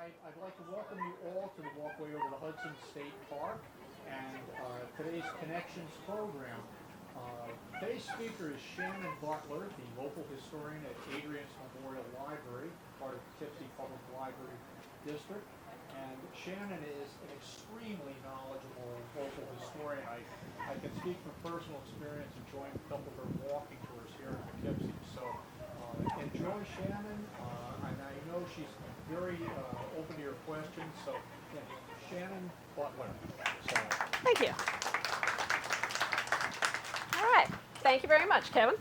I'd like to welcome you all to the walkway over to Hudson State Park and today's Connections program. Today's speaker is Shannon Butler, the local historian at Adrian's Memorial Library, part of Poughkeepsie Public Library District. And Shannon is an extremely knowledgeable local historian. I can speak from personal experience and joined a couple of her walking tours here in Poughkeepsie. So enjoy Shannon, and I know she's very open to your questions. So yeah, Shannon Butler. So. Thank you. All right. Thank you very much, Kevin.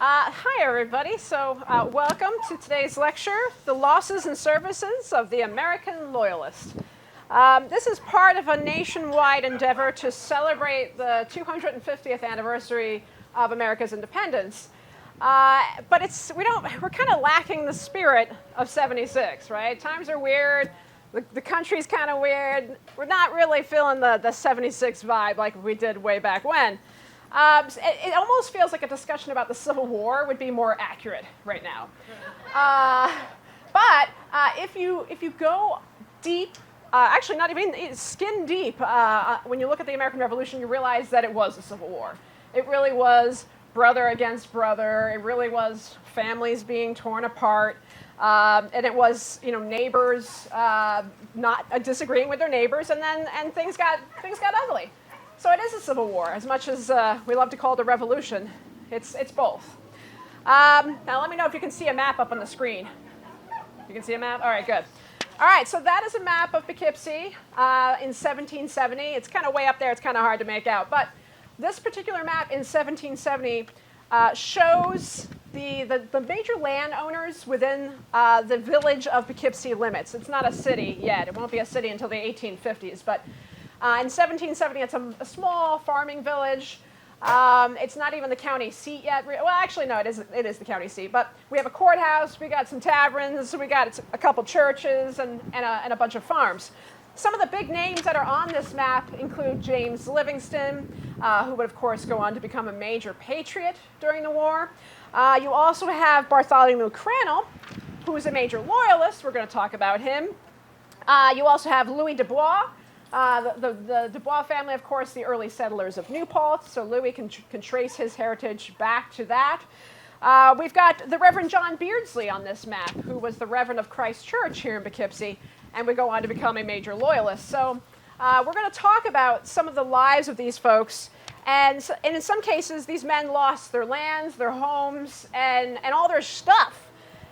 Hi, everybody. So welcome to today's lecture, The Losses and Services of the American Loyalist. This is part of a nationwide endeavor to celebrate the 250th anniversary of America's independence. But we're kind of lacking the spirit of 76, right? Times are weird. The country's kind of weird. We're not really feeling the 76 vibe like we did way back when. It almost feels like a discussion about the Civil War would be more accurate right now. But if you go deep, actually not even skin deep, when you look at the American Revolution, you realize that it was a Civil War. It really was brother against brother. It really was families being torn apart. And it was, neighbors not disagreeing with their neighbors, and things got ugly. So it is a civil war, as much as we love to call it a revolution. It's both. Now let me know if you can see a map up on the screen. You can see a map? All right, good. All right, so that is a map of Poughkeepsie in 1770. It's kind of way up there. It's kind of hard to make out. But this particular map in 1770 shows the major landowners within the village of Poughkeepsie limits. It's not a city yet. It won't be a city until the 1850s. But in 1770, it's a small farming village. It's not even the county seat yet. Well, actually, no, it is the county seat. But we have a courthouse. We got some taverns. We got a couple churches and a bunch of farms. Some of the big names that are on this map include James Livingston, who would, of course, go on to become a major patriot during the war. You also have Bartholomew Crannell, who is a major loyalist. We're going to talk about him. You also have Louis Dubois. The Dubois family, of course, the early settlers of New Paltz, so Louis can trace his heritage back to that. We've got the Reverend John Beardsley on this map, who was the Reverend of Christ Church here in Poughkeepsie, and would go on to become a major loyalist. So we're going to talk about some of the lives of these folks, and in some cases, these men lost their lands, their homes, and all their stuff.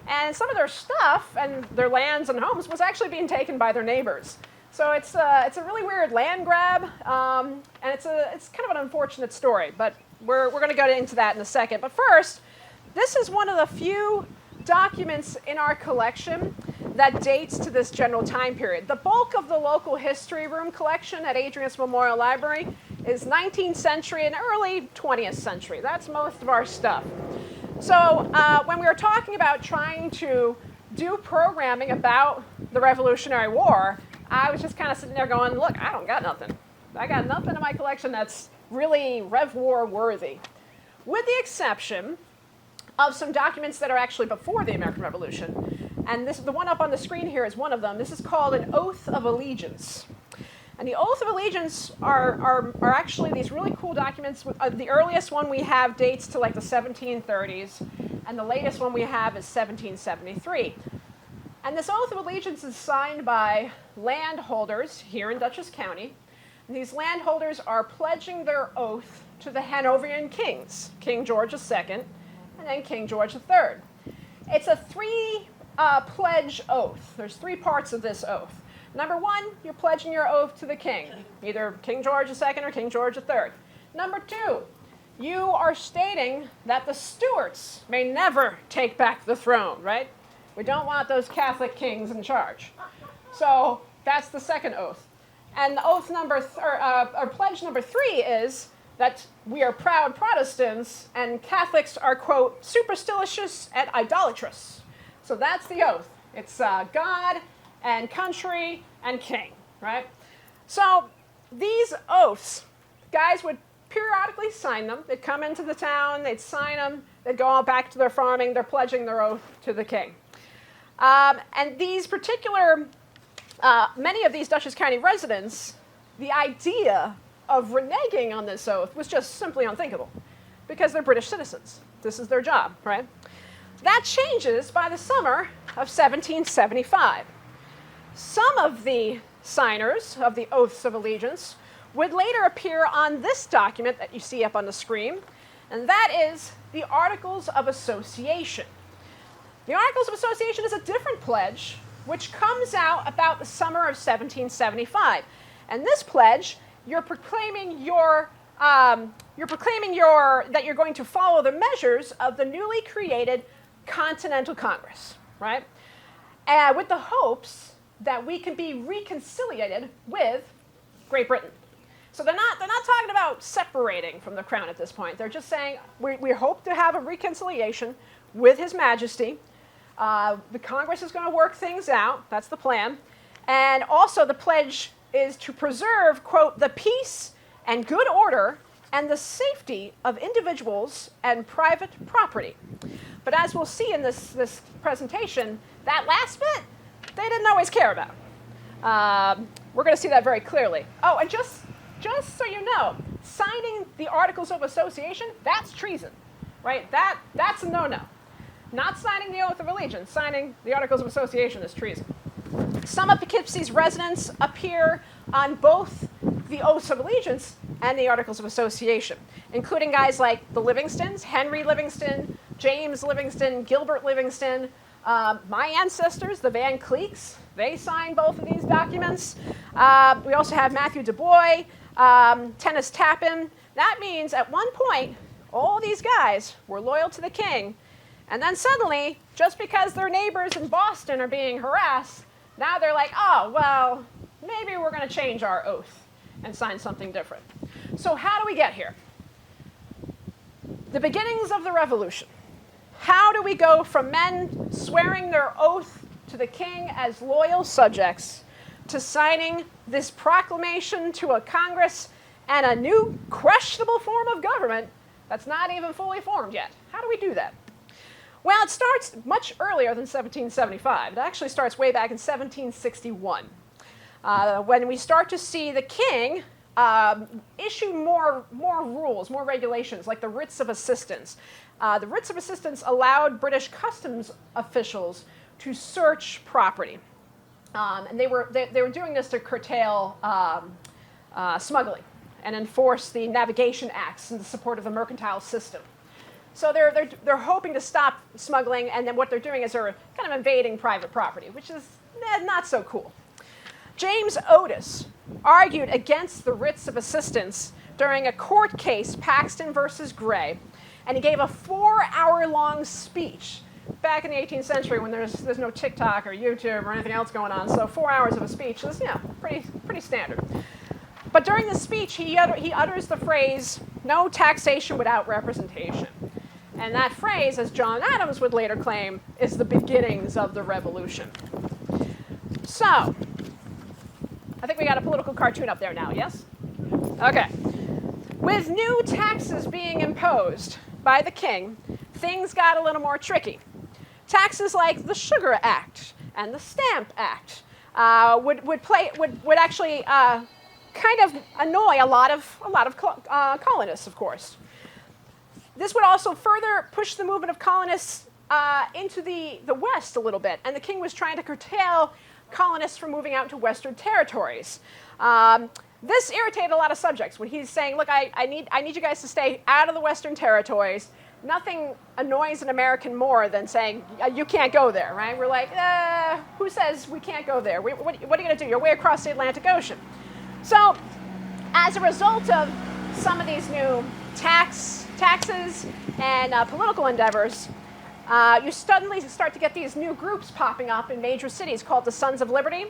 And some of their stuff and their lands and homes was actually being taken by their neighbors. So it's a really weird land grab, and it's kind of an unfortunate story. But we're going to go into that in a second. But first, this is one of the few documents in our collection that dates to this general time period. The bulk of the local history room collection at Adrian's Memorial Library is 19th century and early 20th century. That's most of our stuff. So when we were talking about trying to do programming about the Revolutionary War, I was just kind of sitting there going, look, I don't got nothing. I got nothing in my collection that's really Rev War worthy, with the exception of some documents that are actually before the American Revolution. And the one up on the screen here is one of them. This is called an Oath of Allegiance. And the Oath of Allegiance are actually these really cool documents. The earliest one we have dates to like the 1730s, and the latest one we have is 1773. And this Oath of Allegiance is signed by landholders here in Dutchess County. And these landholders are pledging their oath to the Hanoverian kings, King George II, and then King George III. It's a three-pledge oath. There's three parts of this oath. Number one, you're pledging your oath to the king, either King George II or King George III. Number two, you are stating that the Stuarts may never take back the throne, right? We don't want those Catholic kings in charge. So that's the second oath. And the oath or pledge number three is that we are proud Protestants and Catholics are, quote, superstitious and idolatrous. So that's the oath. It's God and country and king, right? So these oaths, guys would periodically sign them. They'd come into the town, they'd sign them, they'd go on back to their farming, they're pledging their oath to the king. And these particular many of these Dutchess County residents, the idea of reneging on this oath was just simply unthinkable because they're British citizens. This is their job, right? That changes by the summer of 1775. Some of the signers of the Oaths of Allegiance would later appear on this document that you see up on the screen, and that is the Articles of Association. The Articles of Association is a different pledge which comes out about the summer of 1775. And this pledge, you're proclaiming that you're going to follow the measures of the newly created Continental Congress, right? With the hopes that we can be reconciliated with Great Britain. So they're not talking about separating from the crown at this point. They're just saying we hope to have a reconciliation with His Majesty. The Congress is going to work things out. That's the plan. And also the pledge is to preserve, quote, the peace and good order and the safety of individuals and private property. But as we'll see in this presentation, that last bit, they didn't always care about. We're going to see that very clearly. Oh, and just so you know, signing the Articles of Association, that's treason, right? That's a no-no. Not signing the Oath of Allegiance, signing the Articles of Association is treason. Some of Poughkeepsie's residents appear on both the Oaths of Allegiance and the Articles of Association, including guys like the Livingstons, Henry Livingston, James Livingston, Gilbert Livingston, my ancestors, the Van Cleeks, they signed both of these documents. We also have Matthew Du Bois, Tennis Tappan. That means at one point, all these guys were loyal to the king, and then suddenly, just because their neighbors in Boston are being harassed, now they're like, oh, well, maybe we're going to change our oath and sign something different. So how do we get here? The beginnings of the Revolution. How do we go from men swearing their oath to the king as loyal subjects to signing this proclamation to a Congress and a new questionable form of government that's not even fully formed yet? How do we do that? Well, it starts much earlier than 1775. It actually starts way back in 1761, when we start to see the king issue more rules, more regulations, like the writs of assistance. The writs of assistance allowed British customs officials to search property, and they were doing this to curtail smuggling and enforce the Navigation Acts in the support of the mercantile system. So they're hoping to stop smuggling, and then what they're doing is they're kind of invading private property, which is not so cool. James Otis argued against the writs of assistance during a court case, Paxton versus Gray, and he gave a 4-hour-long speech back in the 18th century when there's no TikTok or YouTube or anything else going on. So 4 hours of a speech is pretty standard. But during the speech, he utters the phrase, "No taxation without representation." And that phrase, as John Adams would later claim, is the beginnings of the revolution. So, I think we got a political cartoon up there now, yes? Okay. With new taxes being imposed by the king, things got a little more tricky. Taxes like the Sugar Act and the Stamp Act would actually kind of annoy a lot of colonists, of course. This would also further push the movement of colonists into the West a little bit, and the king was trying to curtail colonists from moving out to Western territories. This irritated a lot of subjects when he's saying, look, I need you guys to stay out of the Western territories. Nothing annoys an American more than saying, you can't go there, right? We're like, who says we can't go there? What are you going to do? You're way across the Atlantic Ocean. So, as a result of some of these new taxes and political endeavors, you suddenly start to get these new groups popping up in major cities called the Sons of Liberty.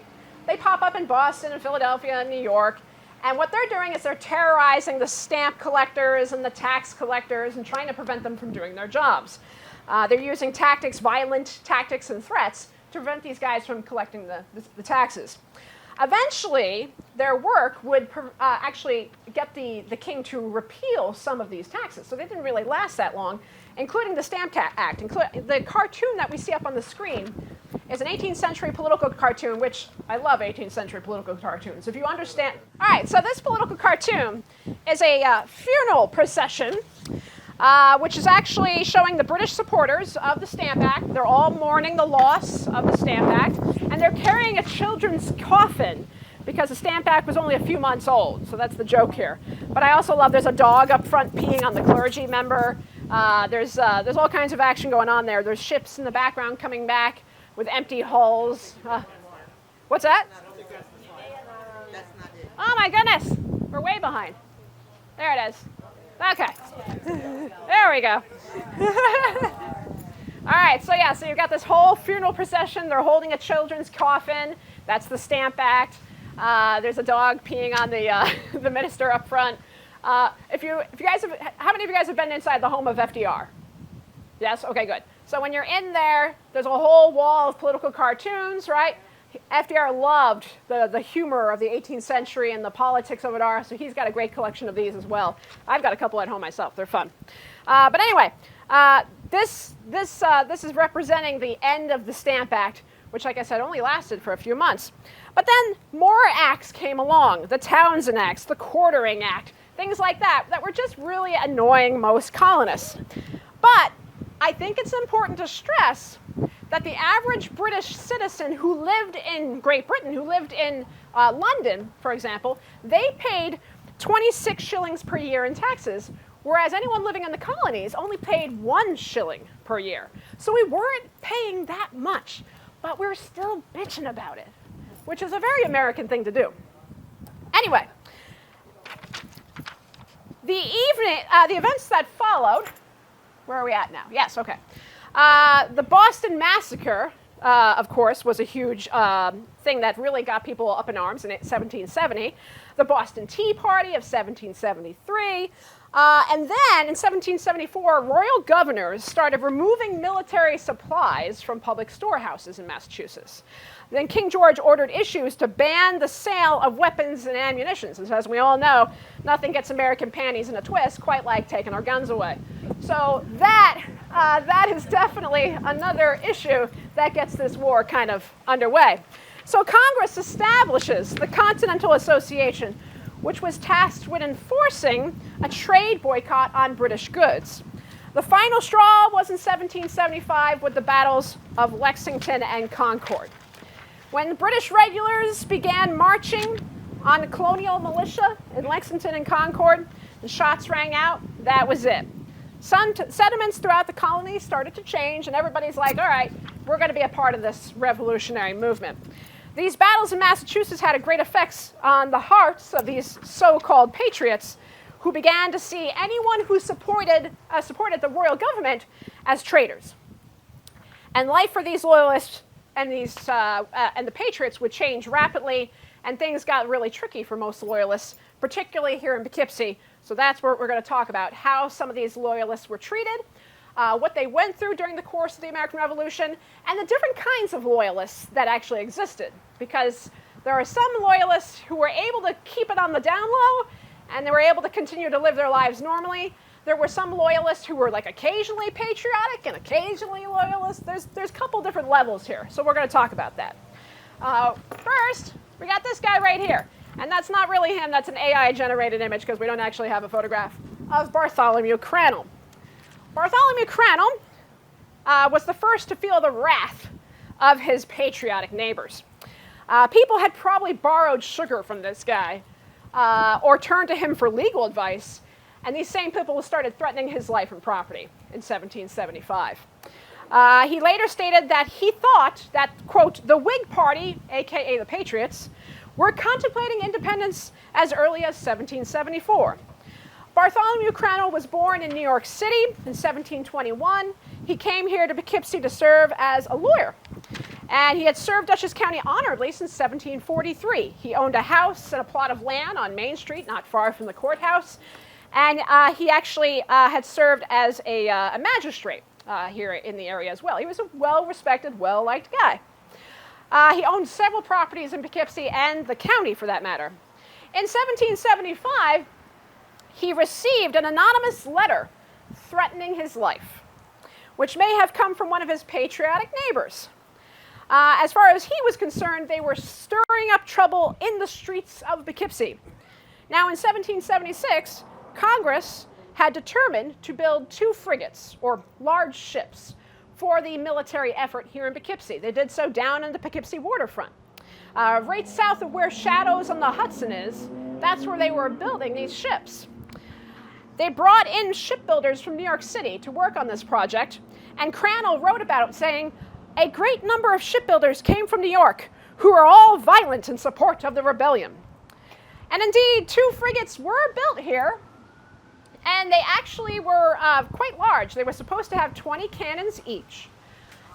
They pop up in Boston and Philadelphia and New York. And what they're doing is they're terrorizing the stamp collectors and the tax collectors and trying to prevent them from doing their jobs. They're using violent tactics and threats to prevent these guys from collecting the taxes. Eventually, their work would actually get the king to repeal some of these taxes. So they didn't really last that long, including the Stamp Act. The cartoon that we see up on the screen is an 18th century political cartoon, which I love 18th century political cartoons. If you understand. All right, so this political cartoon is a funeral procession, which is actually showing the British supporters of the Stamp Act. They're all mourning the loss of the Stamp Act, and they're carrying a children's coffin because the Stamp Act was only a few months old, so that's the joke here. But I also love there's a dog up front peeing on the clergy member. There's all kinds of action going on there. There's ships in the background coming back with empty hulls. What's that? Oh my goodness, we're way behind. There it is. Okay, there we go. All right, so yeah, so you've got this whole funeral procession. They're holding a children's coffin. That's the Stamp Act. There's a dog peeing on the the minister up front. If you guys have, how many of you guys have been inside the home of FDR? Yes? Okay, good. So when you're in there, there's a whole wall of political cartoons, right? FDR loved the humor of the 18th century and the politics of it are, so he's got a great collection of these as well. I've got a couple at home myself. They're fun. But anyway, this is representing the end of the Stamp Act, which, like I said, only lasted for a few months. But then more acts came along, the Townsend Acts, the Quartering Act, things like that were just really annoying most colonists. But I think it's important to stress that the average British citizen who lived in Great Britain, who lived in London, for example, they paid 26 shillings per year in taxes, whereas anyone living in the colonies only paid 1 shilling per year. So we weren't paying that much, but we're still bitching about it, which is a very American thing to do. Anyway, the events that followed, where are we at now? Yes, okay. The Boston Massacre, of course, was a huge thing that really got people up in arms in 1770. The Boston Tea Party of 1773. And then in 1774, royal governors started removing military supplies from public storehouses in Massachusetts. Then King George ordered issues to ban the sale of weapons and ammunition. And as we all know, nothing gets American panties in a twist quite like taking our guns away. So that is definitely another issue that gets this war kind of underway. So Congress establishes the Continental Association, which was tasked with enforcing a trade boycott on British goods. The final straw was in 1775 with the battles of Lexington and Concord. When British regulars began marching on the colonial militia in Lexington and Concord, and shots rang out, that was it. Some sentiments throughout the colony started to change, and everybody's like, all right, we're going to be a part of this revolutionary movement. These battles in Massachusetts had a great effect on the hearts of these so-called patriots who began to see anyone who supported the royal government as traitors. And life for these loyalists and the patriots would change rapidly, and things got really tricky for most loyalists, particularly here in Poughkeepsie. So that's what we're going to talk about, how some of these loyalists were treated, what they went through during the course of the American Revolution, and the different kinds of loyalists that actually existed. Because there are some loyalists who were able to keep it on the down low, and they were able to continue to live their lives normally. There were some loyalists who were like occasionally patriotic and occasionally loyalists. There's a couple different levels here, so we're going to talk about that. First, we got this guy right here. And that's not really him, that's an AI-generated image because we don't actually have a photograph of Bartholomew Crannel. Bartholomew Crannel was the first to feel the wrath of his patriotic neighbors. People had probably borrowed sugar from this guy or turned to him for legal advice, and these same people started threatening his life and property in 1775. He later stated that he thought that, quote, the Whig Party, aka the Patriots, were contemplating independence as early as 1774. Bartholomew Crannel was born in New York City in 1721. He came here to Poughkeepsie to serve as a lawyer. And he had served Dutchess County honorably since 1743. He owned a house and a plot of land on Main Street, not far from the courthouse. And he actually had served as a magistrate here in the area as well. He was a well-respected, well-liked guy. He owned several properties in Poughkeepsie and the county, for that matter. In 1775, he received an anonymous letter threatening his life, which may have come from one of his patriotic neighbors. As far as he was concerned, they were stirring up trouble in the streets of Poughkeepsie. Now, in 1776, Congress had determined to build 2 frigates, or large ships, for the military effort here in Poughkeepsie. They did so down in the Poughkeepsie waterfront. Right south of where Shadows on the Hudson is, that's where they were building these ships. They brought in shipbuilders from New York City to work on this project, and Crannell wrote about it saying, "A great number of shipbuilders came from New York, who are all violent in support of the rebellion." And indeed, 2 frigates were built here, and they actually were quite large. They were supposed to have 20 cannons each,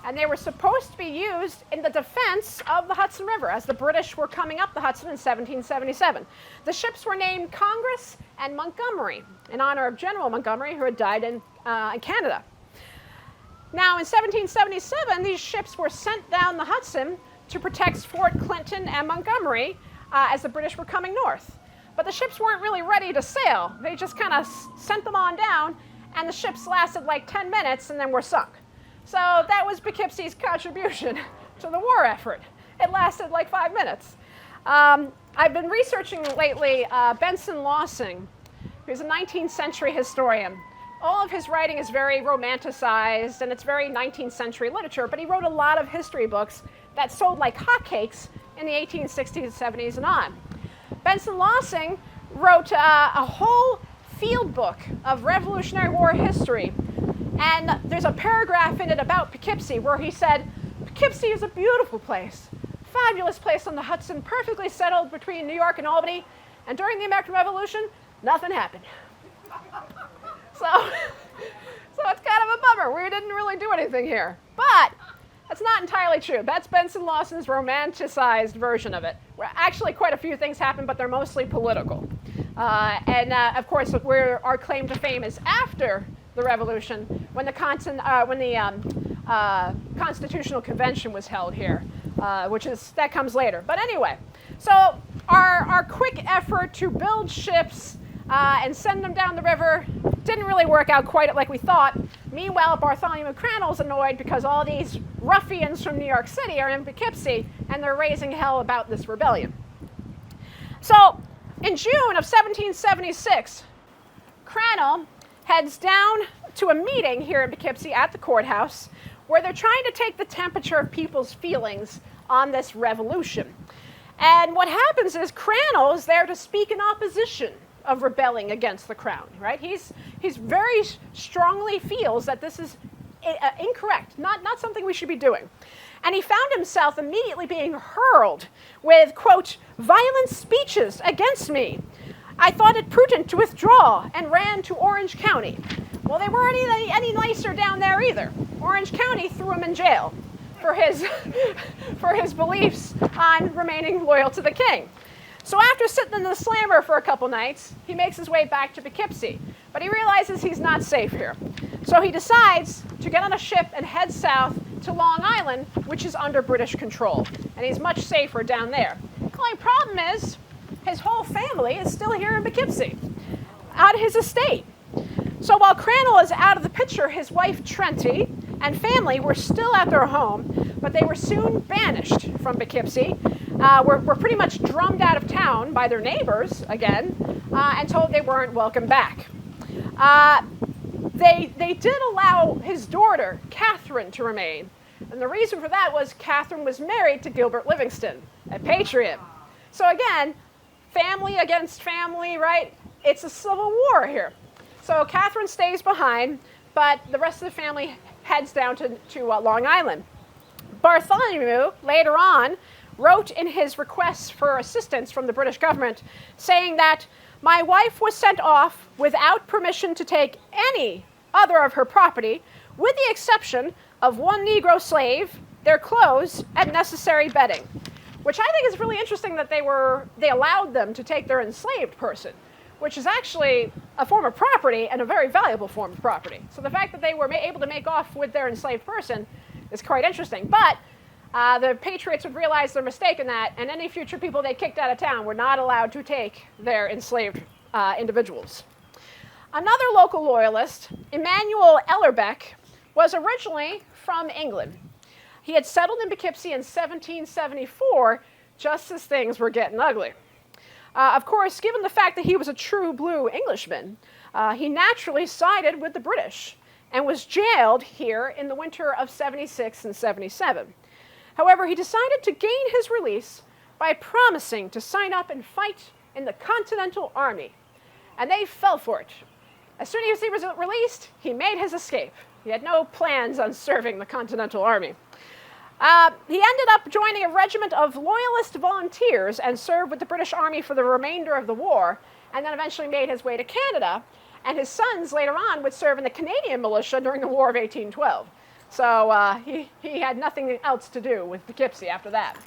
and they were supposed to be used in the defense of the Hudson River as the British were coming up the Hudson in 1777. The ships were named Congress and Montgomery in honor of General Montgomery, who had died in Canada. Now, in 1777, these ships were sent down the Hudson to protect Fort Clinton and Montgomery as the British were coming north. But the ships weren't really ready to sail. They just kind of sent them on down, and the ships lasted like 10 minutes and then were sunk. So that was Poughkeepsie's contribution to the war effort. It lasted like 5 minutes. I've been researching lately Benson Lawson, who's a 19th century historian. All of his writing is very romanticized, and it's very 19th century literature, but he wrote a lot of history books that sold like hotcakes in the 1860s, 70s, and on. Benson Lawson wrote a whole field book of Revolutionary War history, and there's a paragraph in it about Poughkeepsie where he said, "Poughkeepsie is a beautiful place, fabulous place on the Hudson, perfectly settled between New York and Albany, and during the American Revolution, nothing happened." So it's kind of a bummer. We didn't really do anything here. But that's not entirely true. That's Benson Lawson's romanticized version of it. Where actually, quite a few things happen, but they're mostly political. Of course, where our claim to fame is after the Revolution, when the Constitutional Convention was held here, that comes later. But anyway, so our quick effort to build ships and send them down the river didn't really work out quite like we thought. Meanwhile, Bartholomew Crannell's annoyed because all these ruffians from New York City are in Poughkeepsie, and they're raising hell about this rebellion. So, in June of 1776, Crannell heads down to a meeting here in Poughkeepsie at the courthouse, where they're trying to take the temperature of people's feelings on this revolution. And what happens is Crannell is there to speak in opposition of rebelling against the crown, right? He's very strongly feels that this is incorrect, not something we should be doing. And he found himself immediately being hurled with, quote, "violent speeches against me. I thought it prudent to withdraw and ran to Orange County." Well, they weren't any nicer down there either. Orange County threw him in jail for his beliefs on remaining loyal to the king. So after sitting in the slammer for a couple nights, he makes his way back to Poughkeepsie. But he realizes he's not safe here. So he decides to get on a ship and head south to Long Island, which is under British control. And he's much safer down there. The only problem is his whole family is still here in Poughkeepsie, at his estate. So while Crannell is out of the picture, his wife Trenty and family were still at their home, but they were soon banished from Poughkeepsie. Were pretty much drummed out of town by their neighbors again, and told they weren't welcome back. They did allow his daughter, Catherine, to remain. And the reason for that was Catherine was married to Gilbert Livingston, a patriot. So again, family against family, right? It's a civil war here. So Catherine stays behind, but the rest of the family heads down to Long Island. Bartholomew, later on, wrote in his requests for assistance from the British government, saying that my wife was sent off without permission to take any other of her property, with the exception of one Negro slave, their clothes, and necessary bedding. Which I think is really interesting that they allowed them to take their enslaved person, which is actually a form of property and a very valuable form of property. So the fact that they were able to make off with their enslaved person is quite interesting. But the Patriots would realize their mistake in that, and any future people they kicked out of town were not allowed to take their enslaved individuals. Another local loyalist, Emmanuel Ellerbeck, was originally from England. He had settled in Poughkeepsie in 1774, just as things were getting ugly. Of course, given the fact that he was a true blue Englishman, he naturally sided with the British and was jailed here in the winter of 76 and 77. However, he decided to gain his release by promising to sign up and fight in the Continental Army, and they fell for it. As soon as he was released, he made his escape. He had no plans on serving the Continental Army. He ended up joining a regiment of Loyalist volunteers and served with the British Army for the remainder of the war, and then eventually made his way to Canada, and his sons later on would serve in the Canadian militia during the War of 1812. So he had nothing else to do with Poughkeepsie after that.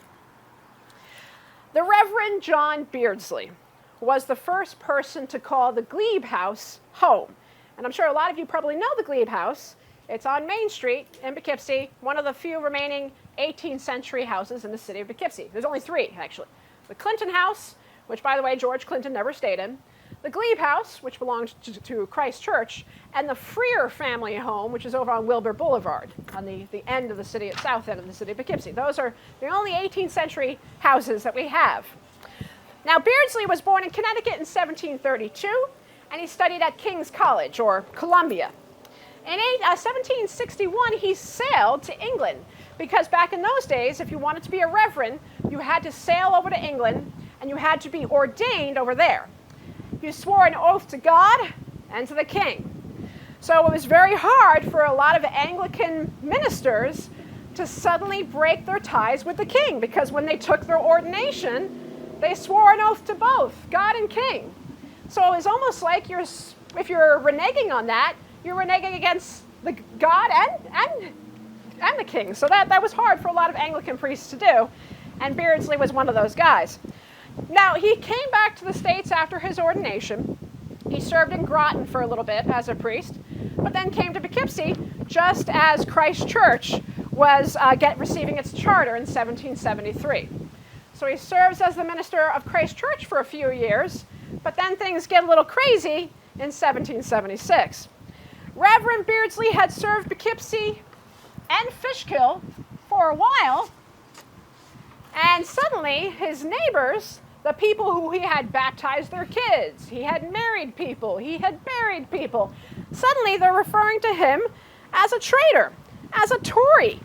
The Reverend John Beardsley was the first person to call the Glebe House home. And I'm sure a lot of you probably know the Glebe House. It's on Main Street in Poughkeepsie, one of the few remaining 18th century houses in the city of Poughkeepsie. There's only three, actually. The Clinton House, which, by the way, George Clinton never stayed in. The Glebe House, which belonged to Christ Church, and the Freer family home, which is over on Wilbur Boulevard, on the end of the city, south end of the city of Poughkeepsie. Those are the only 18th century houses that we have. Now, Beardsley was born in Connecticut in 1732, and he studied at King's College, or Columbia. In 1761, he sailed to England, because back in those days, if you wanted to be a reverend, you had to sail over to England, and you had to be ordained over there. You swore an oath to God and to the king. So it was very hard for a lot of Anglican ministers to suddenly break their ties with the king, because when they took their ordination, they swore an oath to both, God and king. So it was almost like if you're reneging on that, you're reneging against the God and the king. So that was hard for a lot of Anglican priests to do, and Beardsley was one of those guys. Now, he came back to the States after his ordination. He served in Groton for a little bit as a priest, but then came to Poughkeepsie just as Christ Church was receiving its charter in 1773. So he serves as the minister of Christ Church for a few years, but then things get a little crazy in 1776. Reverend Beardsley had served Poughkeepsie and Fishkill for a while, and suddenly his neighbors, the people who he had baptized their kids, he had married people, he had buried people, suddenly they're referring to him as a traitor, as a Tory.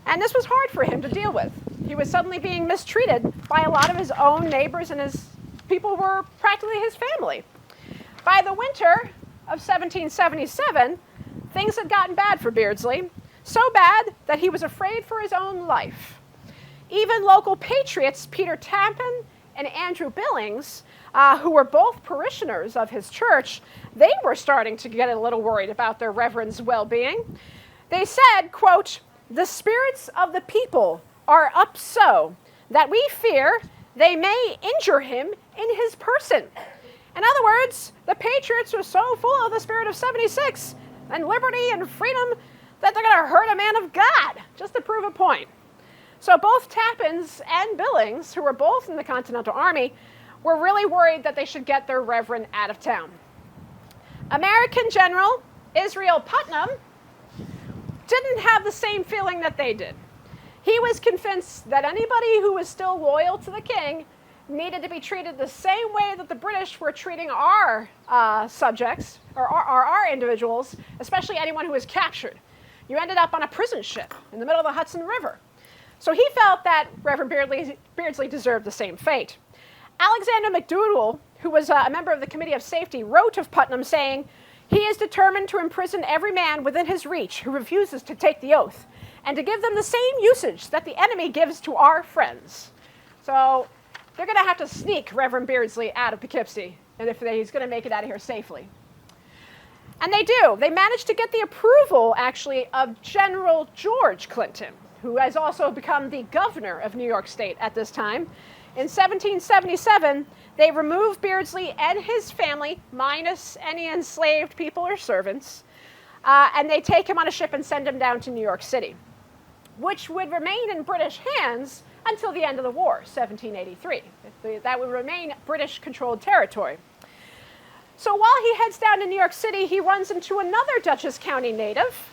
And this was hard for him to deal with. He was suddenly being mistreated by a lot of his own neighbors, and his people were practically his family. By the winter of 1777, things had gotten bad for Beardsley, so bad that he was afraid for his own life. Even local patriots, Peter Tappan and Andrew Billings, who were both parishioners of his church, they were starting to get a little worried about their reverend's well-being. They said, quote, "The spirits of the people are up so that we fear they may injure him in his person." In other words, the patriots were so full of the spirit of 76 and liberty and freedom that they're going to hurt a man of God, just to prove a point. So both Tappins and Billings, who were both in the Continental Army, were really worried that they should get their reverend out of town. American General Israel Putnam didn't have the same feeling that they did. He was convinced that anybody who was still loyal to the king needed to be treated the same way that the British were treating our subjects, or our individuals, especially anyone who was captured. You ended up on a prison ship in the middle of the Hudson River. So he felt that Reverend Beardsley deserved the same fate. Alexander McDougall, who was a member of the Committee of Safety, wrote of Putnam saying, "He is determined to imprison every man within his reach who refuses to take the oath, and to give them the same usage that the enemy gives to our friends." So they're going to have to sneak Reverend Beardsley out of Poughkeepsie, and if he's going to make it out of here safely. And they do. They managed to get the approval, actually, of General George Clinton, who has also become the governor of New York State at this time. In 1777, they removed Beardsley and his family, minus any enslaved people or servants, and they take him on a ship and send him down to New York City, which would remain in British hands until the end of the war, 1783. That would remain British-controlled territory. So while he heads down to New York City, he runs into another Dutchess County native,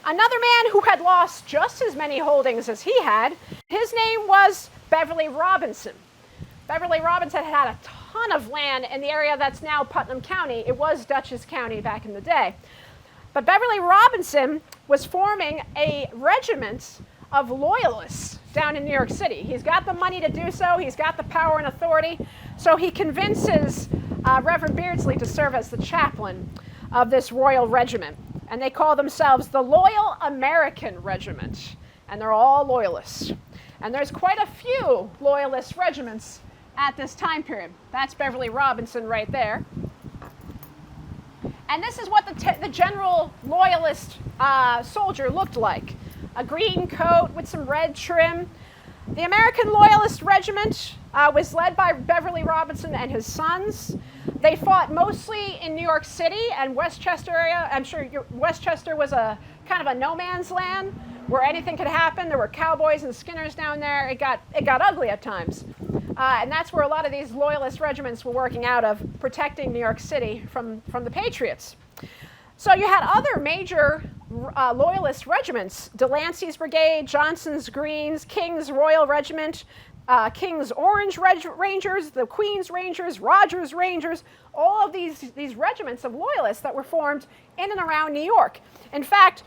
Another man who had lost just as many holdings as he had, his name was Beverly Robinson. Beverly Robinson had a ton of land in the area that's now Putnam County. It was Dutchess County back in the day. But Beverly Robinson was forming a regiment of Loyalists down in New York City. He's got the money to do so. He's got the power and authority. So he convinces Reverend Beardsley to serve as the chaplain of this royal regiment. And they call themselves the Loyal American Regiment. And they're all Loyalists. And there's quite a few Loyalist regiments at this time period. That's Beverly Robinson right there. And this is what the general Loyalist soldier looked like. A green coat with some red trim. The American Loyalist Regiment was led by Beverly Robinson and his sons. They fought mostly in New York City and Westchester area. I'm sure Westchester was a kind of a no man's land where anything could happen. There were cowboys and skinners down there. It got ugly at times. And that's where a lot of these Loyalist regiments were working out of, protecting New York City from the patriots. So you had other major Loyalist regiments: Delancey's Brigade, Johnson's Greens, King's Royal Regiment, King's Orange Rangers, the Queen's Rangers, Rogers Rangers, all of these regiments of Loyalists that were formed in and around New York. In fact,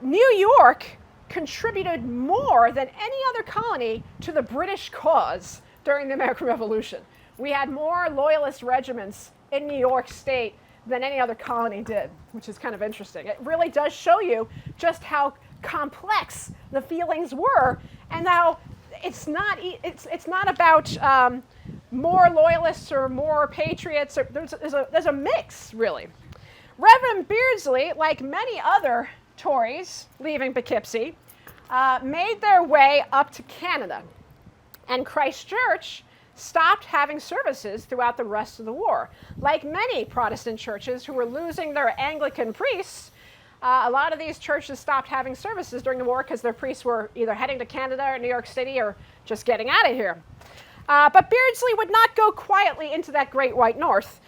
New York contributed more than any other colony to the British cause during the American Revolution. We had more Loyalist regiments in New York State than any other colony did, which is kind of interesting. It really does show you just how complex the feelings were, and how it's not about more Loyalists or more patriots. There's a mix, really. Reverend Beardsley, like many other Tories leaving Poughkeepsie, made their way up to Canada, and Christ Church stopped having services throughout the rest of the war. Like many Protestant churches who were losing their Anglican priests, a lot of these churches stopped having services during the war because their priests were either heading to Canada or New York City or just getting out of here. But Beardsley would not go quietly into that great white north.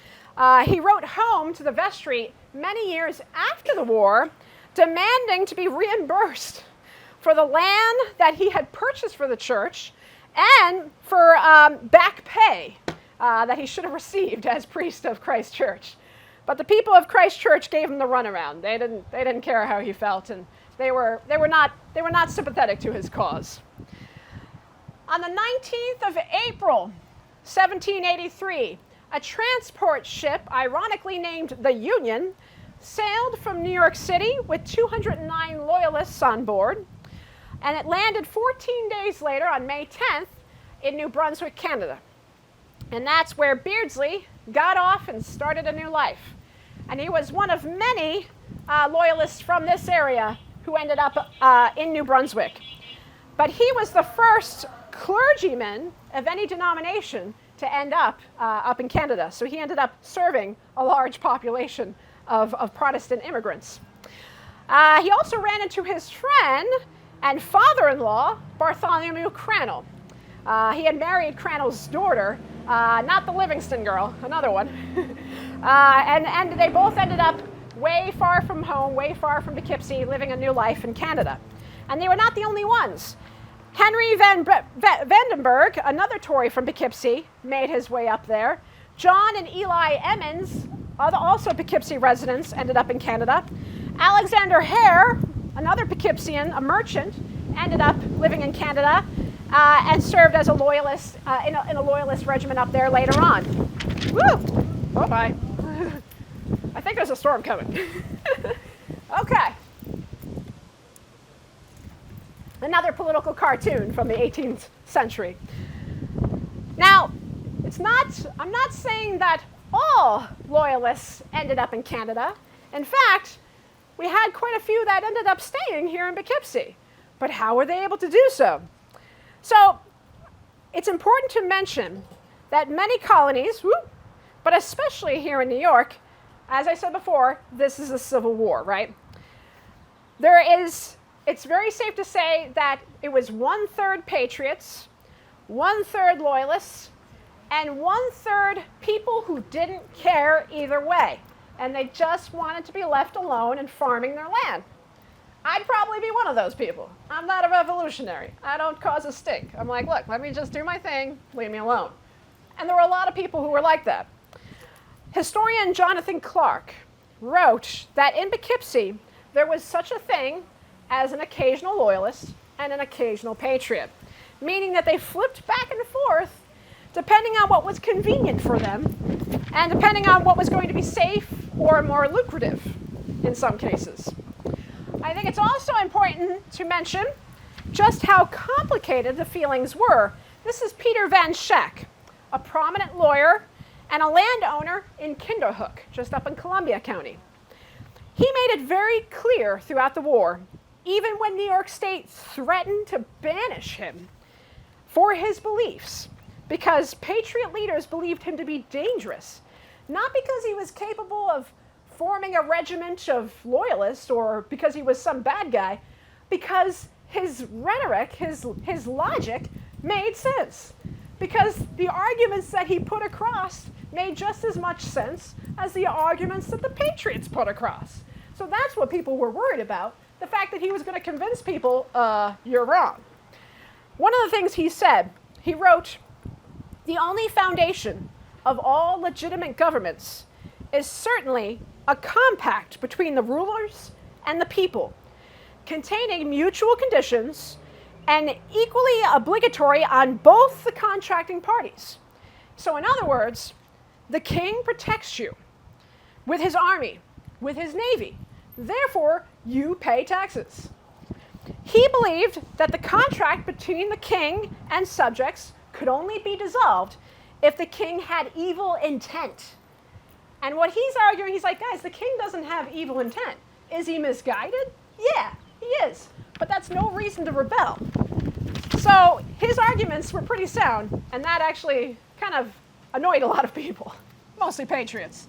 He wrote home to the vestry many years after the war, demanding to be reimbursed for the land that he had purchased for the church and for back pay that he should have received as priest of Christ Church. But the people of Christ Church gave him the runaround. They didn't care how he felt, and they were not sympathetic to his cause. On the 19th of April, 1783, a transport ship, ironically named the Union, sailed from New York City with 209 Loyalists on board, and it landed 14 days later on May 10th in New Brunswick, Canada. And that's where Beardsley got off and started a new life. And he was one of many Loyalists from this area who ended up in New Brunswick. But he was the first clergyman of any denomination to end up in Canada. So he ended up serving a large population of Protestant immigrants. He also ran into his friend and father-in-law, Bartholomew Crannell. He had married Crannell's daughter, not the Livingston girl, another one. and they both ended up way far from home, way far from Poughkeepsie, living a new life in Canada. And they were not the only ones. Henry Vandenberg, another Tory from Poughkeepsie, made his way up there. John and Eli Emmons, also Poughkeepsie residents, ended up in Canada. Alexander Hare, another Poughkeepsian, a merchant, ended up living in Canada and served as a Loyalist in a Loyalist regiment up there later on. Woo! Bye-bye. I think there's a storm coming. Okay. Another political cartoon from the 18th century. Now, I'm not saying that all Loyalists ended up in Canada. In fact, we had quite a few that ended up staying here in Poughkeepsie. But how were they able to do so? So, it's important to mention that many colonies, but especially here in New York, as I said before, this is a civil war, right? It's very safe to say that it was 1/3 patriots, 1/3 Loyalists, and 1/3 people who didn't care either way. And they just wanted to be left alone and farming their land. I'd probably be one of those people. I'm not a revolutionary. I don't cause a stink. I'm like, look, let me just do my thing, leave me alone. And there were a lot of people who were like that. Historian Jonathan Clark wrote that in Poughkeepsie, there was such a thing as an occasional loyalist and an occasional patriot, meaning that they flipped back and forth depending on what was convenient for them and depending on what was going to be safe or more lucrative in some cases. I think it's also important to mention just how complicated the feelings were. This is Peter Van Schack, a prominent lawyer and a landowner in Kinderhook, just up in Columbia County. He made it very clear throughout the war, even when New York State threatened to banish him for his beliefs, because patriot leaders believed him to be dangerous, not because he was capable of forming a regiment of loyalists or because he was some bad guy, because his rhetoric, his logic made sense. Because the arguments that he put across made just as much sense as the arguments that the patriots put across. So that's what people were worried about, the fact that he was going to convince people, you're wrong. One of the things he said, he wrote, "The only foundation of all legitimate governments is certainly a compact between the rulers and the people, containing mutual conditions and equally obligatory on both the contracting parties." So in other words, the king protects you with his army, with his navy. Therefore, you pay taxes. He believed that the contract between the king and subjects could only be dissolved if the king had evil intent. And what he's arguing, he's like, guys, the king doesn't have evil intent. Is he misguided? Yeah, he is. But that's no reason to rebel. So his arguments were pretty sound, and that actually kind of annoyed a lot of people, mostly patriots.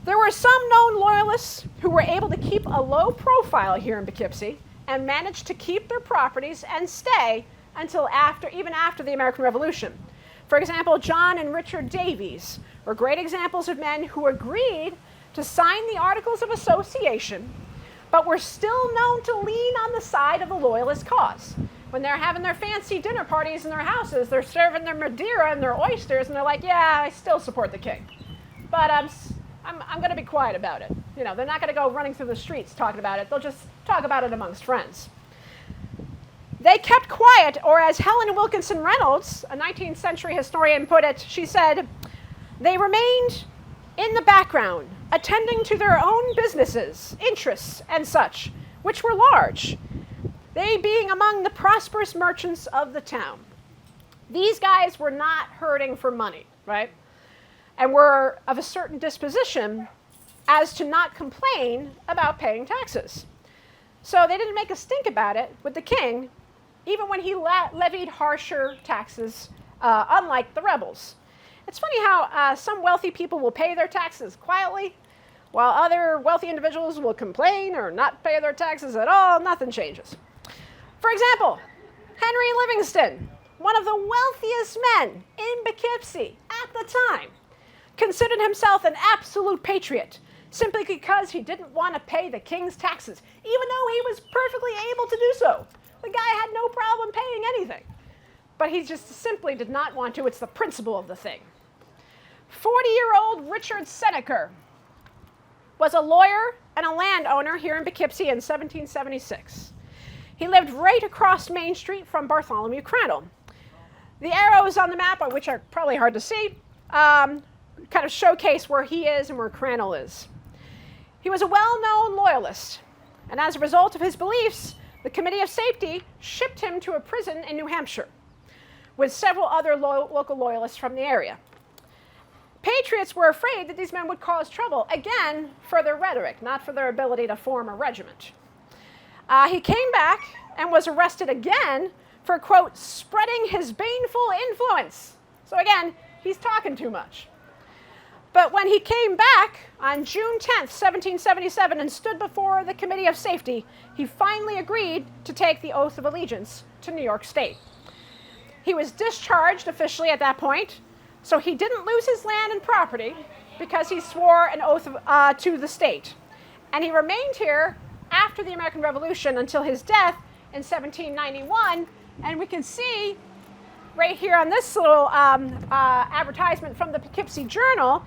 There were some known loyalists who were able to keep a low profile here in Poughkeepsie and managed to keep their properties and stay until even after the American Revolution. For example, John and Richard Davies were great examples of men who agreed to sign the Articles of Association, but were still known to lean on the side of the Loyalist cause. When they're having their fancy dinner parties in their houses, they're serving their Madeira and their oysters, and they're like, yeah, I still support the king. But I'm going to be quiet about it. You know, they're not going to go running through the streets talking about it. They'll just talk about it amongst friends. They kept quiet, or as Helen Wilkinson Reynolds, a 19th century historian, put it, she said, they remained in the background, attending to their own businesses, interests, and such, which were large, they being among the prosperous merchants of the town. These guys were not hurting for money, right? And were of a certain disposition as to not complain about paying taxes. So they didn't make a stink about it with the king, even when he levied harsher taxes, unlike the rebels. It's funny how some wealthy people will pay their taxes quietly, while other wealthy individuals will complain or not pay their taxes at all. Nothing changes. For example, Henry Livingston, one of the wealthiest men in Poughkeepsie at the time, considered himself an absolute patriot simply because he didn't want to pay the king's taxes, even though he was perfectly able to do so. The guy had no problem paying anything. But he just simply did not want to. It's the principle of the thing. 40-year-old Richard Seneker was a lawyer and a landowner here in Poughkeepsie in 1776. He lived right across Main Street from Bartholomew Crandall. The arrows on the map, which are probably hard to see, kind of showcase where he is and where Crandall is. He was a well-known loyalist, and as a result of his beliefs, the Committee of Safety shipped him to a prison in New Hampshire with several other local loyalists from the area. Patriots were afraid that these men would cause trouble, again, for their rhetoric, not for their ability to form a regiment. He came back and was arrested again for, quote, spreading his baneful influence. So again, he's talking too much. But when he came back on June 10th, 1777, and stood before the Committee of Safety, he finally agreed to take the oath of allegiance to New York State. He was discharged officially at that point, so he didn't lose his land and property because he swore an oath to the state. and he remained here after the American Revolution until his death in 1791. And we can see right here on this little advertisement from the Poughkeepsie Journal,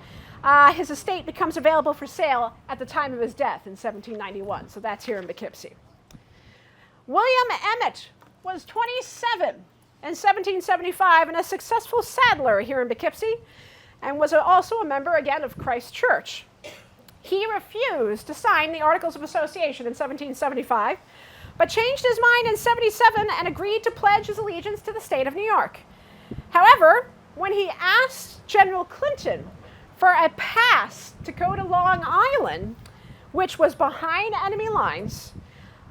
his estate becomes available for sale at the time of his death in 1791. So that's here in Poughkeepsie. William Emmett was 27 in 1775 and a successful saddler here in Poughkeepsie, and was also a member, again, of Christ Church. He refused to sign the Articles of Association in 1775, but changed his mind in 77 and agreed to pledge his allegiance to the state of New York. However, when he asked General Clinton for a pass to go to Long Island, which was behind enemy lines,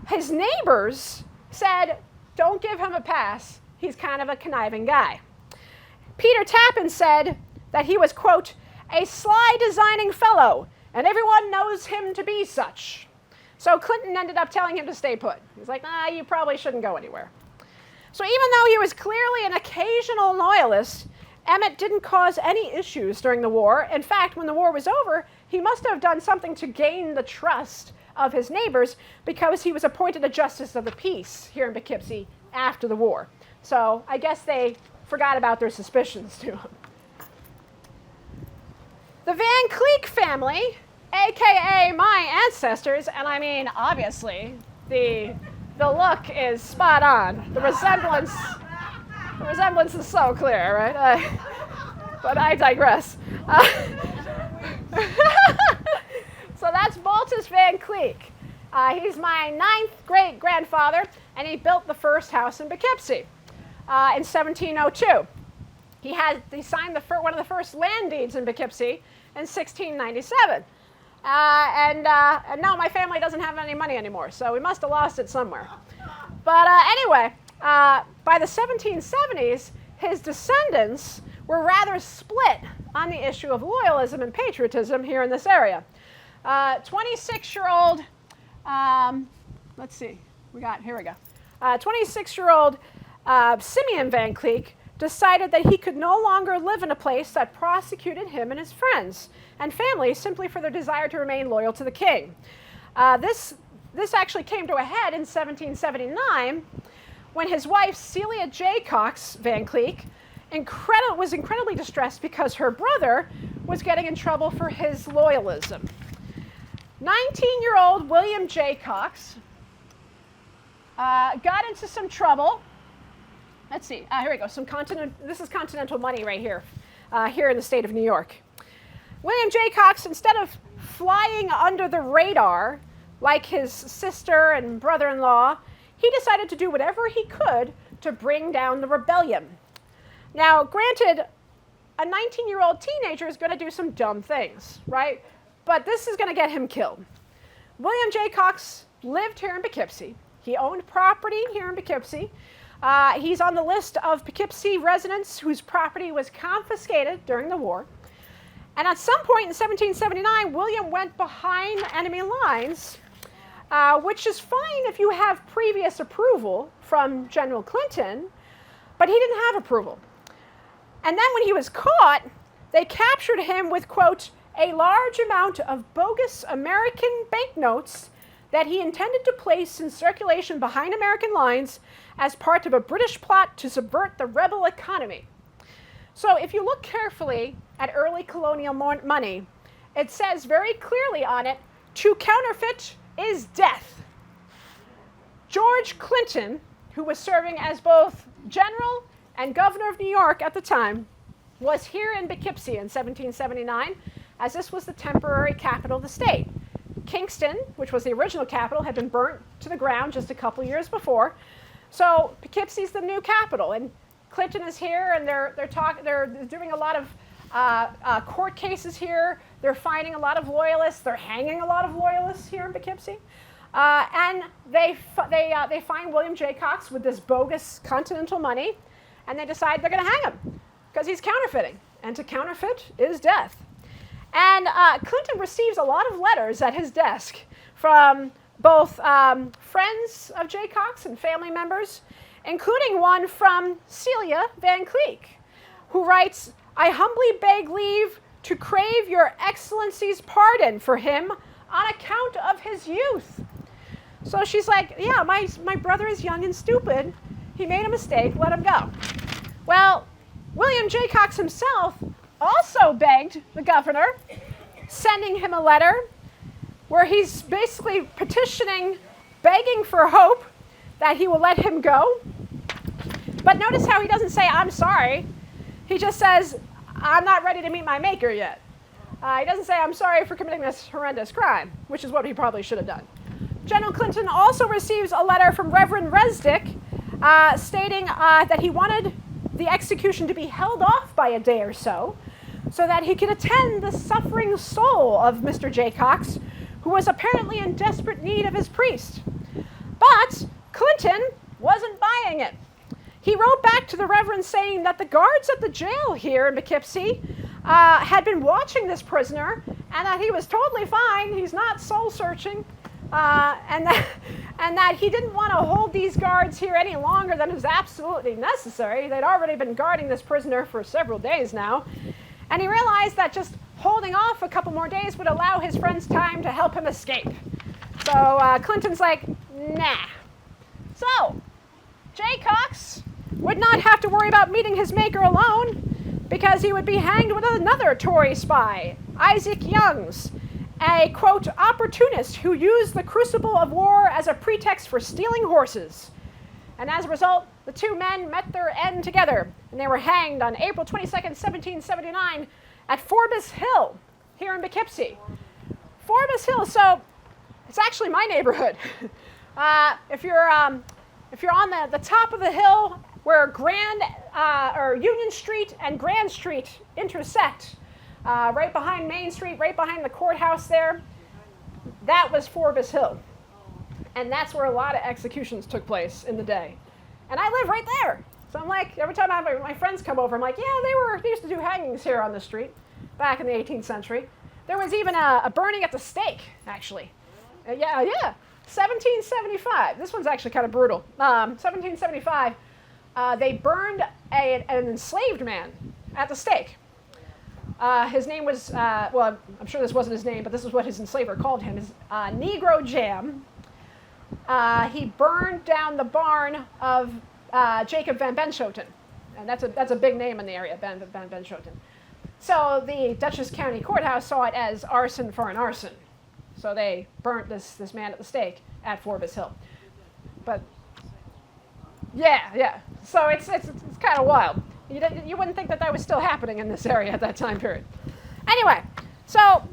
his neighbors said, "Don't give him a pass. He's kind of a conniving guy." Peter Tappan said that he was, quote, "a sly, designing fellow, and everyone knows him to be such." So Clinton ended up telling him to stay put. He's like, "Nah, you probably shouldn't go anywhere." So even though he was clearly an occasional loyalist, Emmett didn't cause any issues during the war. In fact, when the war was over, he must have done something to gain the trust of his neighbors, because he was appointed a justice of the peace here in Poughkeepsie after the war. So I guess they forgot about their suspicions to him. The Van Cleek family, aka my ancestors, and I mean, obviously, the look is spot on. The resemblance is so clear, right? But I digress. So that's Baltus Van Cleek. He's my 9th great-grandfather, and he built the first house in Poughkeepsie in 1702. He signed one of the first land deeds in Poughkeepsie in 1697. And no, my family doesn't have any money anymore, so we must have lost it somewhere. But anyway, by the 1770s, his descendants were rather split on the issue of loyalism and patriotism here in this area. 26-year-old, let's see, here we go. 26-year-old Simeon Van Cleek decided that he could no longer live in a place that prosecuted him and his friends and family simply for their desire to remain loyal to the king. This actually came to a head in 1779 when his wife, Celia J. Cox Van Cleek, was incredibly distressed because her brother was getting in trouble for his loyalism. 19-year-old William J. Cox got into some trouble. Let's see, here we go. This is Continental money right here, here in the state of New York. William J. Cox, instead of flying under the radar like his sister and brother-in-law, he decided to do whatever he could to bring down the rebellion. Now, granted, a 19-year-old teenager is going to do some dumb things, right? But this is going to get him killed. William J. Cox lived here in Poughkeepsie. He owned property here in Poughkeepsie. He's on the list of Poughkeepsie residents whose property was confiscated during the war. And at some point in 1779, William went behind enemy lines, which is fine if you have previous approval from General Clinton, but he didn't have approval. And then when he was caught, they captured him with, quote, a large amount of bogus American banknotes that he intended to place in circulation behind American lines as part of a British plot to subvert the rebel economy. So if you look carefully at early colonial money, it says very clearly on it, to counterfeit is death. George Clinton, who was serving as both general and governor of New York at the time, was here in Poughkeepsie in 1779, as this was the temporary capital of the state. Kingston, which was the original capital, had been burnt to the ground just a couple years before. So Poughkeepsie's the new capital, and Clinton is here, and they're doing a lot of court cases here. They're finding a lot of loyalists. They're hanging a lot of loyalists here in Poughkeepsie. And they find William J. Cox with this bogus Continental money, and they decide they're going to hang him because he's counterfeiting, and to counterfeit is death. And Clinton receives a lot of letters at his desk from both friends of J. Cox and family members, including one from Celia Van Cleek, who writes, "I humbly beg leave to crave your excellency's pardon for him on account of his youth. So she's like, yeah, my brother is young and stupid. He made a mistake, let him go. Well, William J. Cox himself also begged the governor, sending him a letter where he's basically petitioning, begging for hope that he will let him go. But notice how he doesn't say, I'm sorry. He just says, I'm not ready to meet my maker yet. He doesn't say, I'm sorry for committing this horrendous crime, which is what he probably should have done. General Clinton also receives a letter from Reverend Resnick stating that he wanted the execution to be held off by a day or so that he could attend the suffering soul of Mr. J. Cox, who was apparently in desperate need of his priest. But Clinton wasn't buying it. He wrote back to the Reverend saying that the guards at the jail here in Poughkeepsie had been watching this prisoner and that he was totally fine, he's not soul-searching, and that he didn't want to hold these guards here any longer than was absolutely necessary. They'd already been guarding this prisoner for several days now. And he realized that just holding off a couple more days would allow his friends time to help him escape. So Clinton's like, nah. So J. Cox would not have to worry about meeting his maker alone because he would be hanged with another Tory spy, Isaac Youngs, a, quote, opportunist who used the crucible of war as a pretext for stealing horses. And as a result, the two men met their end together, and they were hanged on April 22nd, 1779 at Forbes Hill, here in Poughkeepsie. Forbes Hill, so it's actually my neighborhood. If you're on the top of the hill where or Union Street and Grand Street intersect, right behind Main Street, right behind the courthouse there, that was Forbes Hill. And that's where a lot of executions took place in the day. And I live right there. So I'm like, every time my friends come over, I'm like, yeah, they used to do hangings here on the street back in the 18th century. There was even a burning at the stake, actually. Yeah, 1775. This one's actually kind of brutal. 1775, they burned an enslaved man at the stake. His name was, well, I'm sure this wasn't his name, but this is what his enslaver called him, his Negro Jam. He burned down the barn of Jacob Van Benschoten. And that's a big name in the area, Van Benschoten. So the Dutchess County Courthouse saw it as arson for an arson. So they burnt this man at the stake at Forbes Hill. But yeah. So it's kind of wild. You wouldn't think that was still happening in this area at that time period. Anyway, so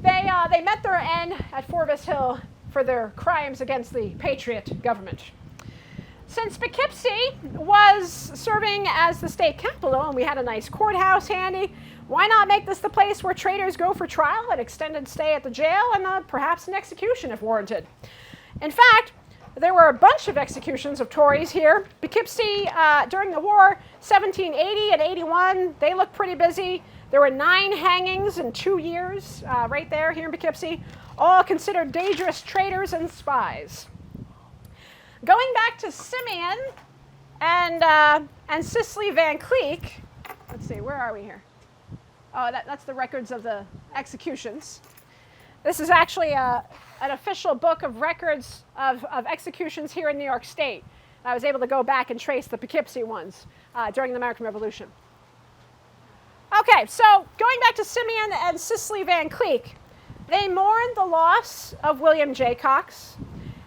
they met their end at Forbes Hill for their crimes against the patriot government. Since Poughkeepsie was serving as the state capital and we had a nice courthouse handy, why not make this the place where traitors go for trial, an extended stay at the jail, and perhaps an execution if warranted? In fact, there were a bunch of executions of Tories here. Poughkeepsie, during the war, 1780 and 81, they looked pretty busy. There were 9 hangings in 2 years right there here in Poughkeepsie, all considered dangerous traitors and spies. Going back to Simeon and Cicely Van Cleek, let's see, where are we here? Oh, that's the records of the executions. This is actually an official book of records of executions here in New York State. I was able to go back and trace the Poughkeepsie ones during the American Revolution. Okay, so going back to Simeon and Cicely Van Cleek, they mourned the loss of William J. Cox,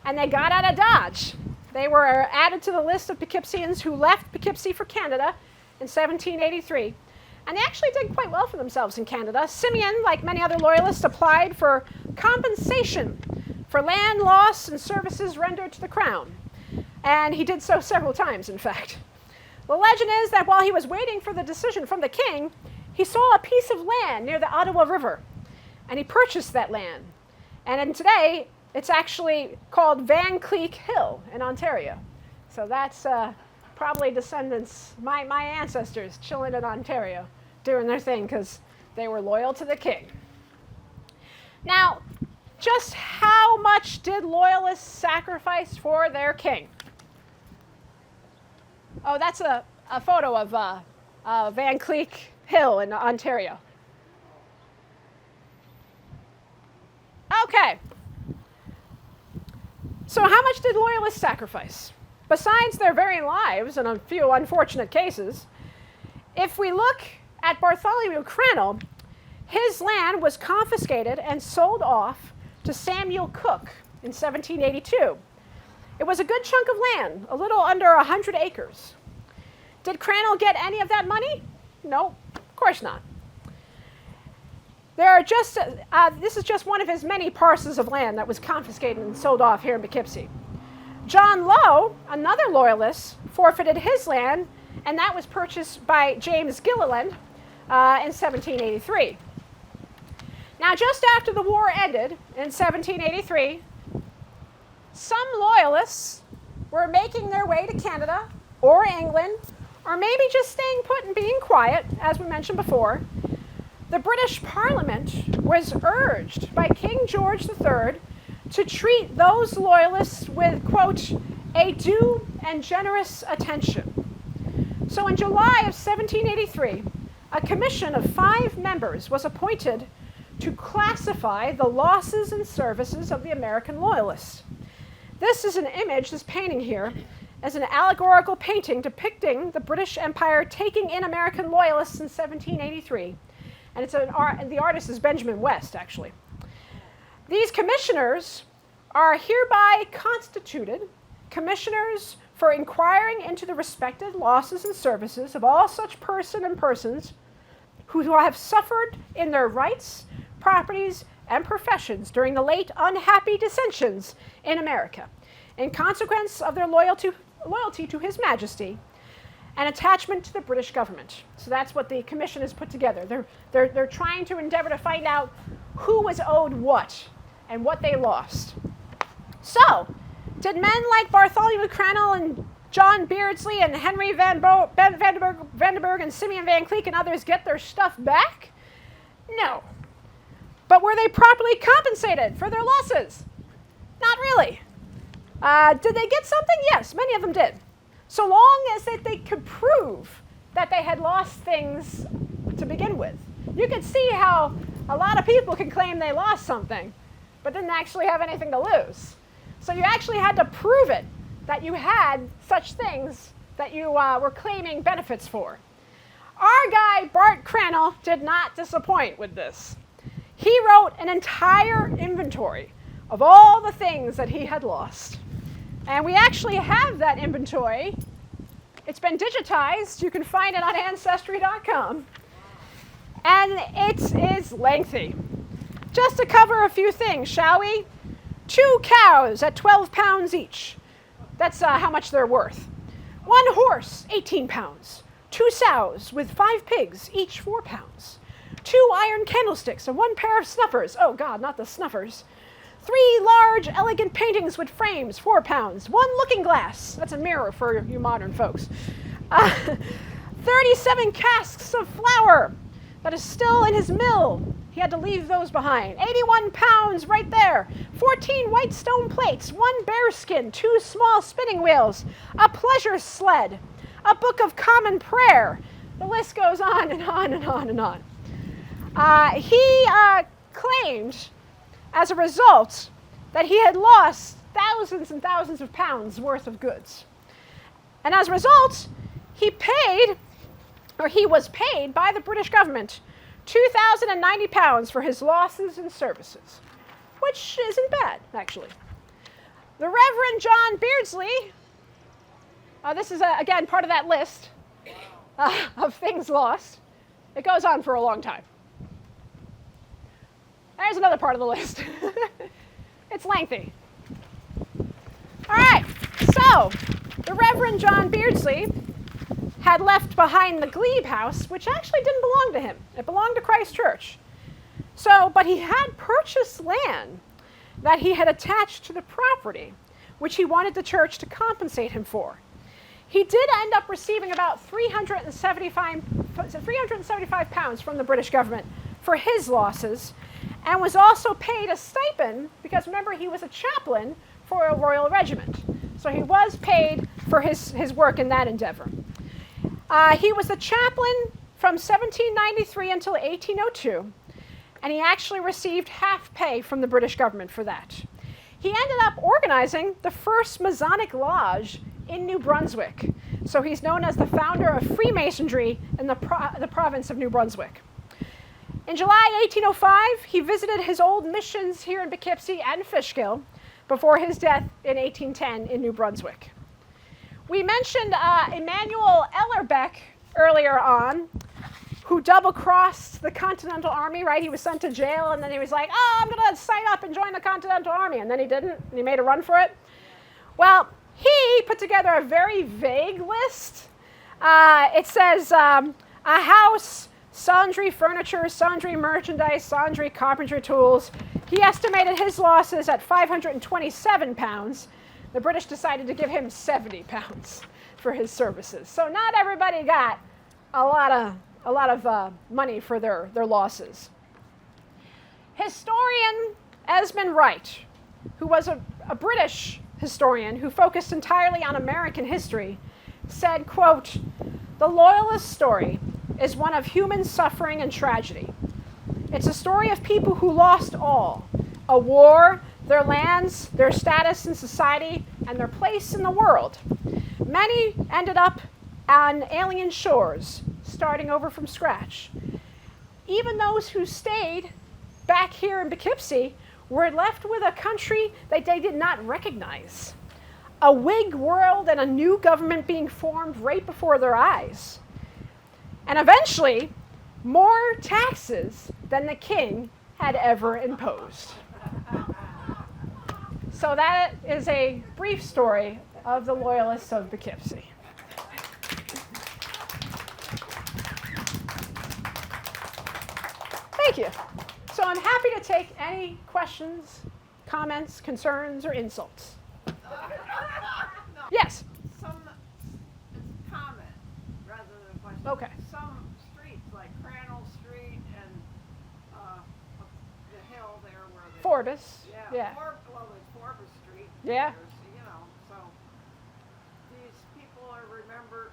and they got out of Dodge. They were added to the list of Poughkeepsians who left Poughkeepsie for Canada in 1783. And they actually did quite well for themselves in Canada. Simeon, like many other Loyalists, applied for compensation for land loss and services rendered to the Crown. And he did so several times, in fact. The legend is that while he was waiting for the decision from the king, he saw a piece of land near the Ottawa River, and he purchased that land. And today, it's actually called Van Cleek Hill in Ontario. So that's probably descendants, my ancestors chilling in Ontario, doing their thing because they were loyal to the king. Now, just how much did Loyalists sacrifice for their king? Oh, that's a photo of Van Cleek Hill in Ontario. Okay. So how much did Loyalists sacrifice? Besides their very lives and a few unfortunate cases, if we look at Bartholomew Crannell, his land was confiscated and sold off to Samuel Cook in 1782. It was a good chunk of land, a little under 100 acres. Did Crannell get any of that money? No, of course not. This is just one of his many parcels of land that was confiscated and sold off here in Poughkeepsie. John Lowe, another Loyalist, forfeited his land, and that was purchased by James Gilliland in 1783. Now, just after the war ended in 1783, some Loyalists were making their way to Canada or England, or maybe just staying put and being quiet, as we mentioned before. The British Parliament was urged by King George III to treat those Loyalists with, quote, a due and generous attention. So in July of 1783, a commission of 5 members was appointed to classify the losses and services of the American Loyalists. This is an image, this painting here, as an allegorical painting depicting the British Empire taking in American Loyalists in 1783. And the artist is Benjamin West, actually. These commissioners are hereby constituted commissioners for inquiring into the respected losses and services of all such person and persons who have suffered in their rights, properties, and professions during the late unhappy dissensions in America, in consequence of their loyalty to His Majesty and attachment to the British government. So that's what the commission has put together. They're trying to endeavor to find out who was owed what and what they lost. So, did men like Bartholomew Crannell and John Beardsley and Henry Vanderburg and Simeon Van Cleek and others get their stuff back? No. But were they properly compensated for their losses? Not really. Did they get something? Yes, many of them did. So long as that they could prove that they had lost things to begin with. You can see how a lot of people can claim they lost something, but didn't actually have anything to lose. So you actually had to prove it, that you had such things that you were claiming benefits for. Our guy, Bart Crannell, did not disappoint with this. He wrote an entire inventory of all the things that he had lost. And we actually have that inventory. It's been digitized. You can find it on Ancestry.com. And it is lengthy. Just to cover a few things, shall we? 2 cows at 12 pounds each. That's how much they're worth. 1 horse, 18 pounds. 2 sows with 5 pigs, each 4 pounds. 2 iron candlesticks and 1 pair of snuffers. Oh God, not the snuffers. 3 large, elegant paintings with frames, 4 pounds. 1 looking glass. That's a mirror for you modern folks. 37 casks of flour that is still in his mill. He had to leave those behind. 81 pounds right there. 14 white stone plates, 1 bear skin, 2 small spinning wheels, a pleasure sled, a book of common prayer. The list goes on and on and on and on. He claimed, as a result, that he had lost thousands and thousands of pounds worth of goods. And as a result, he was paid by the British government £2,090 for his losses and services, which isn't bad, actually. The Reverend John Beardsley, this is, again, part of that list of things lost. It goes on for a long time. There's another part of the list. It's lengthy. All right, so the Reverend John Beardsley had left behind the glebe house, which actually didn't belong to him. It belonged to Christ Church. But he had purchased land that he had attached to the property, which he wanted the church to compensate him for. He did end up receiving about £375 from the British government for his losses, and was also paid a stipend, because remember, he was a chaplain for a royal regiment. So he was paid for his work in that endeavor. He was the chaplain from 1793 until 1802, and he actually received half pay from the British government for that. He ended up organizing the first Masonic lodge in New Brunswick. So he's known as the founder of Freemasonry in the province of New Brunswick. In July 1805, he visited his old missions here in Poughkeepsie and Fishkill before his death in 1810 in New Brunswick. We mentioned Emanuel Ellerbeck earlier on, who double-crossed the Continental Army, right? He was sent to jail, and then he was like, oh, I'm going to sign up and join the Continental Army, and then he didn't, and he made a run for it. Well, he put together a very vague list. It says a house, sundry furniture, sundry merchandise, sundry carpentry tools. He estimated his losses at 527 pounds. The British decided to give him 70 pounds for his services. So not everybody got a lot of money for their losses. Historian Esmond Wright, who was a British historian who focused entirely on American history, said, quote, "The Loyalist story is one of human suffering and tragedy. It's a story of people who lost all, a war, their lands, their status in society, and their place in the world. Many ended up on alien shores, starting over from scratch. Even those who stayed back here in Poughkeepsie were left with a country that they did not recognize. A Whig world and a new government being formed right before their eyes. And eventually, more taxes than the king had ever imposed." So that is a brief story of the Loyalists of Poughkeepsie. Thank you. So I'm happy to take any questions, comments, concerns, or insults. Yes? It's a comment rather than a question. Okay. Some streets, like Crannell Street and the hill there where they... Forbes. Yeah. Well, there's Forbes Street. Yeah. There's, so these people are remembered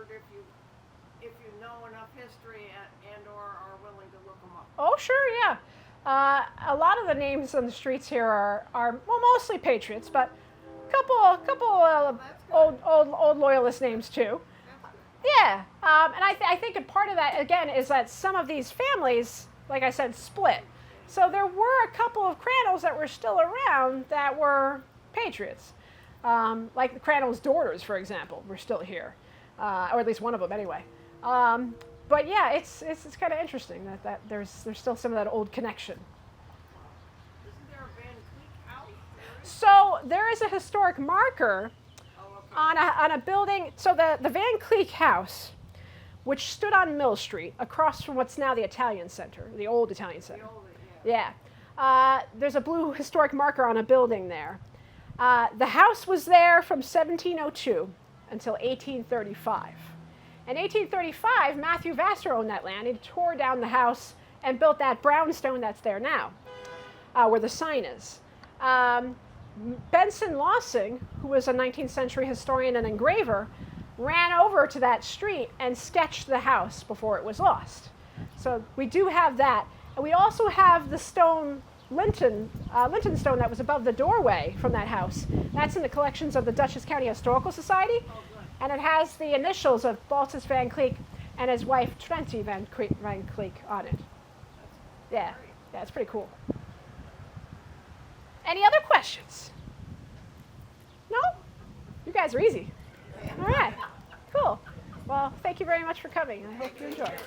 if you know enough history and or are willing to look them up. Oh, sure, yeah. A lot of the names on the streets here are well, mostly patriots, but a couple old loyalist names too. Yeah, and I think a part of that, again, is that some of these families, like I said, split. So there were a couple of Crannells that were still around that were patriots. Like the Crannell's daughters, for example, were still here, or at least one of them anyway. But yeah, it's kind of interesting that there's still some of that old connection. Isn't there a Van Cleek house? So there is a historic marker on a building. So the Van Cleek house, which stood on Mill Street, across from what's now the Italian Center, the old Italian Center. Yeah. There's a blue historic marker on a building there. The house was there from 1702 until 1835. In 1835, Matthew Vassar owned that land. He tore down the house and built that brownstone that's there now, where the sign is. Benson Lossing, who was a 19th century historian and engraver, ran over to that street and sketched the house before it was lost. So we do have that. And we also have the stone Linton stone that was above the doorway from that house. That's in the collections of the Dutchess County Historical Society. And it has the initials of Baltus Van Cleek and his wife Trenty Van Cleek on it. Yeah, it's pretty cool. Any other questions? No? You guys are easy. All right, cool. Well, thank you very much for coming. I hope you enjoyed.